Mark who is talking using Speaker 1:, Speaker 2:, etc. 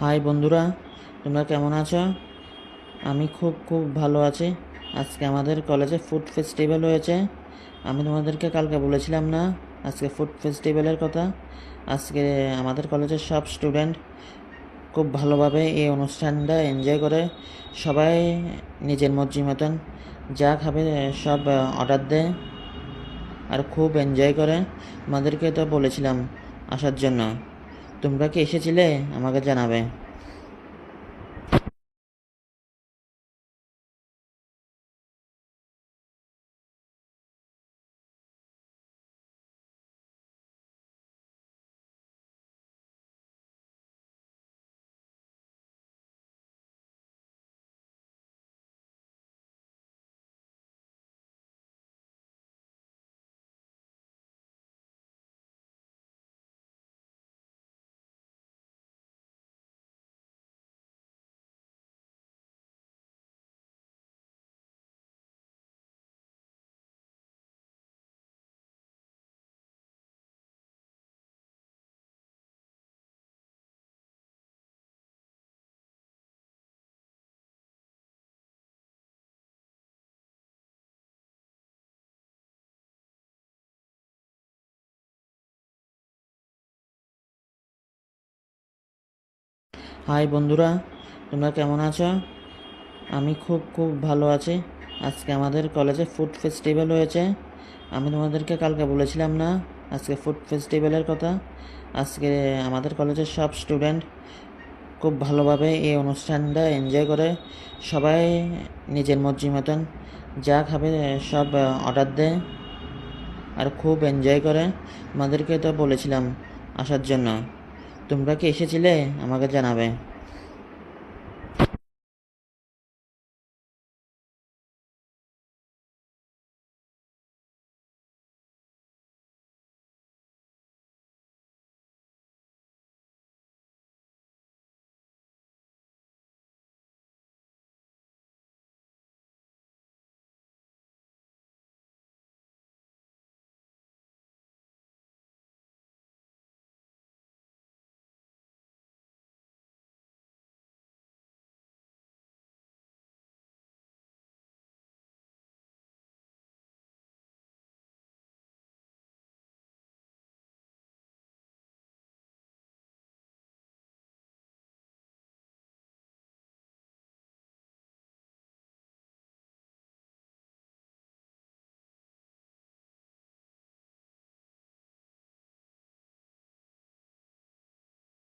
Speaker 1: High বন্ধুরা, তোমরা কেমন আছো? আমি খুব খুব ভালো আছি। আজকে আমাদের কলেজে ফুড ফেস্টিভ্যাল হয়েছে। আমি তোমাদেরকে কালকে বলেছিলাম না আজকে ফুড ফেস্টিভ্যালের কথা। আজকে আমাদের কলেজের সব স্টুডেন্ট খুব ভালোভাবে এই অনুষ্ঠানটা এনজয় করে। সবাই নিজের মর্জি মতন যা খাবে সব অর্ডার দেয় আর খুব এনজয় করে। তোমাদেরকে তো বলেছিলাম আসার জন্য। তোমরা কি এসেছিলে? আমাকে জানাবে। হাই বন্ধুরা, তোমরা কেমন আছো? আমি খুব খুব ভালো আছি। আজকে আমাদের কলেজে ফুড ফেস্টিভ্যাল হয়েছে। আমি তোমাদেরকে কালকে বলেছিলাম না আজকে ফুড ফেস্টিভ্যালের কথা। আজকে আমাদের কলেজের সব স্টুডেন্ট খুব ভালোভাবে এই অনুষ্ঠানটা এনজয় করে। সবাই নিজের মর্জি মতন যা খাবে সব অর্ডার দেয় আর খুব এনজয় করে। তোমাদেরকে তো বলেছিলাম আসার জন্য। তোমরা কি এসেছিলে? আমাকে জানাবে।